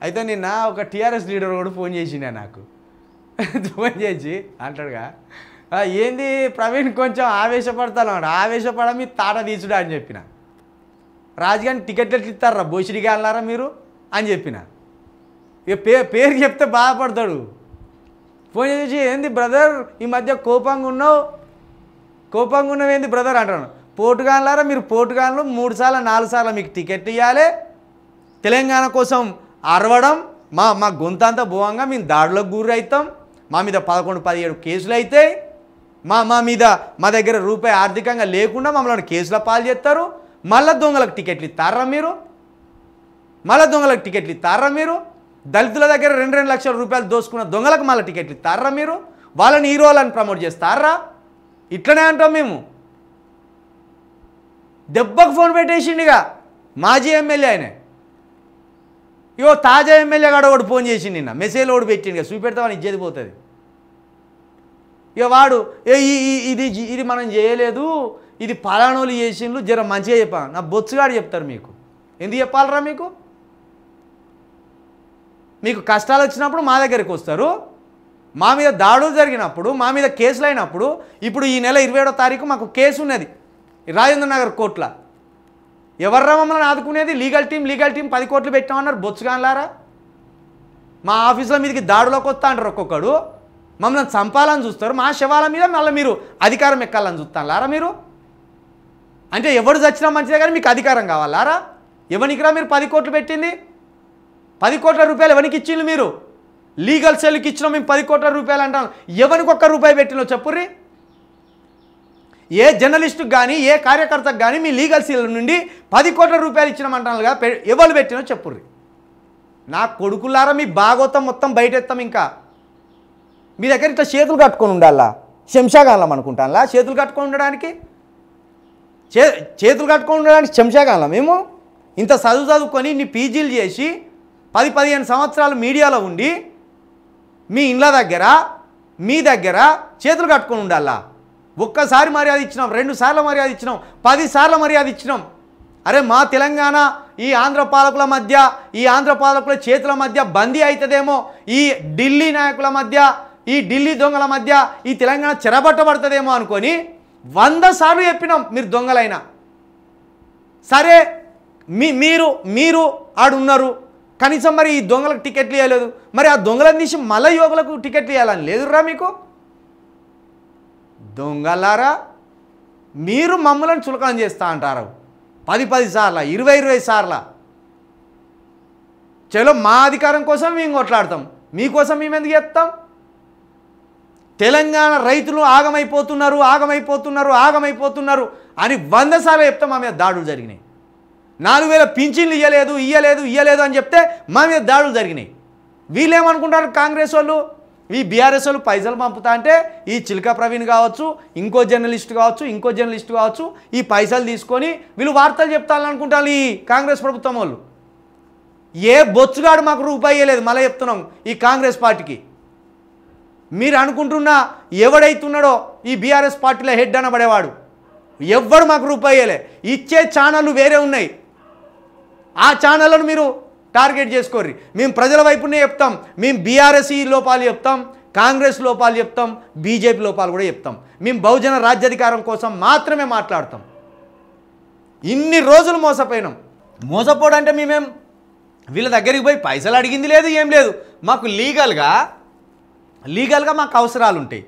అయితే నిన్న ఒక టీఆర్ఎస్ లీడర్ కూడా ఫోన్ చేసిండే నాకు ఫోన్ చేసి అంటాడుగా ఏంది ప్రవీణ్ కొంచెం ఆవేశపడతాను ఆవేశపడ మీ తాట తీసుడా అని చెప్పిన రాజుగారిని టికెట్లు ఎట్లు ఇస్తారా బోసిడిగా అన్నారా మీరు అని చెప్పిన ఇక పేరు చెప్తే బాధపడతాడు ఫోన్ చేసి ఏంది బ్రదర్ ఈ మధ్య కోపంగా ఉన్నావు ఏంది బ్రదర్ అంటాను పోటుగాన్లారా మీరు పోటుగాన్లు 3 సార్లు 4 సార్లు మీకు టికెట్ ఇవ్వాలి తెలంగాణ కోసం అరవడం మా గొంతంతా భోవంగా మేము దాడిలోకి గురి అవుతాం మా మీద 11-17 కేసులు అవుతాయి మా దగ్గర రూపాయి ఆర్థికంగా లేకుండా మమ్మల్ని కేసుల పాలు చేస్తారు మళ్ళీ దొంగలకు టికెట్లు ఇస్తారా మీరు దళితుల దగ్గర 2 లక్షల రూపాయలు దోసుకున్న దొంగలకు మళ్ళీ టికెట్లు ఇస్తారా మీరు వాళ్ళని హీరోలను ప్రమోట్ చేస్తారా ఇట్లనే అంటాం మేము దెబ్బకు ఫోన్ పెట్టేసిండిగా మాజీ ఎమ్మెల్యే ఆయన ఇగో తాజా ఎమ్మెల్యే గాడు ఒకటి ఫోన్ చేసి నిన్న మెసేజ్ ఒకటి పెట్టిండు చూపెడతామని ఇచ్చేది పోతుంది ఇక వాడు ఇది మనం చేయలేదు ఇది పలానోళ్ళు చేసిండ్రు జర మంచిగా చెప్పాను నా బొత్సుగాడు చెప్తారు మీకు ఎందుకు చెప్పాలరా మీకు కష్టాలు వచ్చినప్పుడు మా దగ్గరికి వస్తారు మా మీద దాడులు జరిగినప్పుడు మా మీద కేసులు అయినప్పుడు ఇప్పుడు ఈ నెల 27వ తారీఖు మాకు కేసు ఉన్నది రాజేంద్ర నగర్ కోర్టులో ఎవర్రా మమ్మల్ని ఆదుకునేది లీగల్ టీం 10 కోట్లు పెట్టామన్నారు బొచ్చుగాన్లారా మా ఆఫీసుల మీదకి దాడులోకి వస్తా అంటారు ఒక్కొక్కడు మమ్మల్ని చంపాలని చూస్తారు మా శవాల మీద మళ్ళీ మీరు అధికారం ఎక్కాలని చూస్తాను మీరు అంటే ఎవరు చచ్చినా మంచిదే కానీ మీకు అధికారం కావాలారా ఎవరికిరా మీరు 10 కోట్లు పెట్టింది 10 కోట్ల రూపాయలు ఎవరికి ఇచ్చిండ్రు మీరు లీగల్ సెల్కి ఇచ్చినా మేము 10 కోట్ల రూపాయలు అంటాం ఎవరికి ₹1 పెట్టినో చెప్పుర్రి ఏ జర్నలిస్టుకు కానీ ఏ కార్యకర్తకు కానీ మీ లీగల్ సెల్ నుండి 10 కోట్ల రూపాయలు ఇచ్చినామంటానుగా ఎవరు పెట్టినో చెప్పుర్రి నా కొడుకులారా మీ భాగవతం మొత్తం బయటెత్తాం ఇంకా మీ దగ్గర ఇట్లా చేతులు కట్టుకొని ఉండాలా శంషాగాలం అనుకుంటానులా చేతులు కట్టుకొని ఉండడానికి శంషాగాలం మేము ఇంత చదువుకొని నీ పీజీలు చేసి 10-15 సంవత్సరాలు మీడియాలో ఉండి మీ ఇండ్ల దగ్గర మీ దగ్గర చేతులు కట్టుకొని ఉండాలా ఒక్కసారి మర్యాద ఇచ్చినాం 2 సార్లు మర్యాద ఇచ్చినాం 10 సార్లు మర్యాద ఇచ్చినాం అరే మా తెలంగాణ ఈ ఆంధ్ర పాలకుల మధ్య ఈ ఆంధ్ర పాలకుల చేతుల మధ్య బందీ అవుతుందేమో ఈ ఢిల్లీ నాయకుల మధ్య ఈ ఢిల్లీ దొంగల మధ్య ఈ తెలంగాణ చెరబట్టబడుతుందేమో అనుకొని 100 సార్లు చెప్పినాం మీరు దొంగలైనా సరే మీరు ఆడున్నారు కనీసం మరి ఈ దొంగలకు టికెట్లు ఇవ్వలేదు మరి ఆ దొంగలను తీసి మళ్ళీ యువకులకు టికెట్లు ఇవ్వాలని లేదురా మీకు దొంగలారా మీరు మమ్మల్ని చులకన చేస్తా అంటారు 10 సార్లు 20 సార్లు చలో మా అధికారం కోసం మేము కొట్లాడతాం మీకోసం మేము ఎందుకు చెప్తాం తెలంగాణ రైతులు ఆగమైపోతున్నారు అని 100 సార్లు చెప్తాం మా మీద దాడులు జరిగినాయి 4000 పింఛన్లు ఇయ్యలేదు అని చెప్తే మా మీద దాడులు జరిగినాయి వీళ్ళేమనుకుంటారు కాంగ్రెస్ వాళ్ళు ఈ బీఆర్ఎస్ వాళ్ళు పైసలు పంపుతా అంటే ఈ చిలక ప్రవీణ్ కావచ్చు ఇంకో జర్నలిస్ట్ కావచ్చు ఈ పైసలు తీసుకొని వీళ్ళు వార్తలు చెప్తారనుకుంటారు ఈ కాంగ్రెస్ ప్రభుత్వం వాళ్ళు ఏ బొచ్చుగాడు మాకు రూపాయి ఇవ్వలేదు మళ్ళీ చెప్తున్నాం ఈ కాంగ్రెస్ పార్టీకి మీరు అనుకుంటున్నా ఎవడైతున్నాడో ఈ బీఆర్ఎస్ పార్టీలో హెడ్ అనబడేవాడు ఎవ్వడు మాకు రూపాయి ఇవ్వలే ఇచ్చే ఛానళ్ళు వేరే ఉన్నాయి ఆ ఛానళ్ళను మీరు టార్గెట్ చేసుకోర్రి మేము ప్రజల వైపునే చెప్తాం మేము బీఆర్ఎస్ఈ లోపాలు చెప్తాం కాంగ్రెస్ లోపాలు చెప్తాం బీజేపీ లోపాలు కూడా చెప్తాం మేము బహుజన రాజ్యాధికారం కోసం మాత్రమే మాట్లాడతాం ఇన్ని రోజులు మోసపోవడం అంటే మేమేం వీళ్ళ దగ్గరికి పోయి పైసలు అడిగింది లేదు ఏం లేదు మాకు లీగల్గా మాకు అవసరాలు ఉంటాయి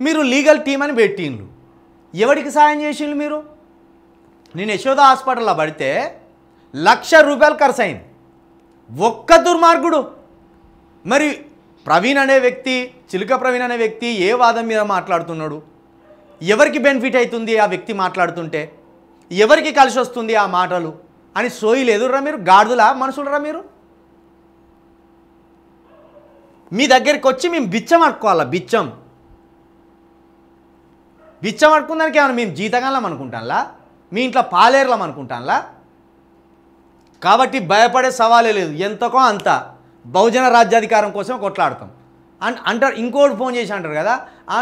మీరు లీగల్ టీం అని పెట్టిండ్రు ఎవరికి సాయం చేసిండ్రు మీరు నేను యశోద హాస్పిటల్లో పడితే ₹1,00,000 ఖర్చు అయింది ఒక్క దుర్మార్గుడు మరి ప్రవీణ్ అనే వ్యక్తి చిలుక ప్రవీణ్ అనే వ్యక్తి ఏ వాదం మీద మాట్లాడుతున్నాడు ఎవరికి బెనిఫిట్ అవుతుంది ఆ వ్యక్తి మాట్లాడుతుంటే ఎవరికి కలిసి వస్తుంది ఆ మాటలు అని సోయి లేదురా మీరు గాడుదులా మనుషులరా మీరు మీ దగ్గరికి వచ్చి మేము బిచ్చం అడుకోవాలా బిచ్చం అడుకుందానికి ఏమన్నా మేము జీతగాళ్ళం అనుకుంటాంలా మీ ఇంట్లో పాలేర్లం అనుకుంటాంలా కాబట్టి భయపడే సవాలే లేదు ఎంతకో అంత బహుజన రాజ్యాధికారం కోసం కొట్లాడతాం అంటారు ఇంకోటి ఫోన్ చేసి అంటారు కదా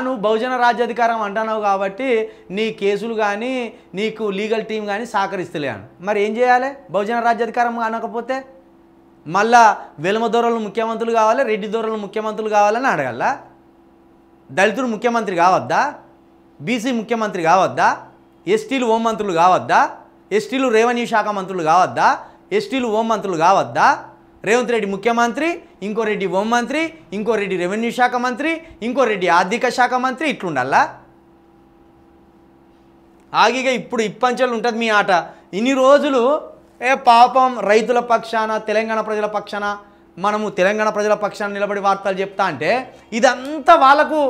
నువ్వు బహుజన రాజ్యాధికారం అంటున్నావు కాబట్టి నీ కేసులు కానీ నీకు లీగల్ టీం కానీ సహకరిస్తలే అని మరి ఏం చేయాలి బహుజన రాజ్యాధికారం అనకపోతే మళ్ళా వెలుమ దొరలు ముఖ్యమంత్రులు కావాలి, రెడ్డి దొరలు ముఖ్యమంత్రులు కావాలని అడగల? దళితుడు ముఖ్యమంత్రి కావద్దా? బీసీ ముఖ్యమంత్రి కావద్దా? ఎస్టీలు హోం మంత్రులు కావద్దా? ఎస్టీలు రెవెన్యూ శాఖ మంత్రులు కావద్దా? ఎస్టీలు హోం మంత్రులు కావద్దా? రేవంత్ రెడ్డి ముఖ్యమంత్రి, ఇంకో రెడ్డి హోం మంత్రి, ఇంకో రెడ్డి రెవెన్యూ శాఖ మంత్రి, ఇంకో రెడ్డి ఆర్థిక శాఖ మంత్రి, ఇట్లుండాలా? ఆగిగా ఇప్పుడు ఇప్పంచెలు ఉంటుంది మీ ఆట. ఇన్ని రోజులు పాపం రైతుల పక్షాన, తెలంగాణ ప్రజల పక్షాన, మనము తెలంగాణ ప్రజల పక్షాన నిలబడి వార్తలు చెప్తా అంటే ఇదంతా వాళ్ళకు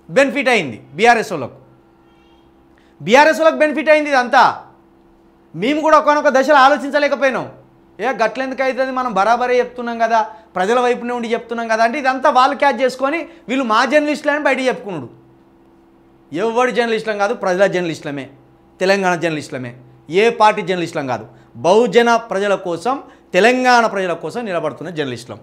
బెనిఫిట్ అయింది. బీఆర్ఎస్ వాళ్ళకు బెనిఫిట్ అయింది ఇదంతా. మేము కూడా ఒకనొక దశలో ఆలోచించలేకపోయినాం. గట్లెందుకు అవుతుంది, మనం బరాబరే చెప్తున్నాం కదా, ప్రజల వైపునే ఉండి చెప్తున్నాం కదా అంటే ఇదంతా వాళ్ళు క్యాచ్ చేసుకొని వీళ్ళు మా జర్నలిస్టులని బయట చెప్పుకున్నాడు. ఎవడు జర్నలిస్టులం కాదు, ప్రజల జర్నలిస్టులమే, తెలంగాణ జర్నలిస్టులమే, ఏ పార్టీ జర్నలిస్టులం కాదు, బహుజన ప్రజల కోసం, తెలంగాణ ప్రజల కోసం నిలబడుతున్న జర్నలిస్టులం.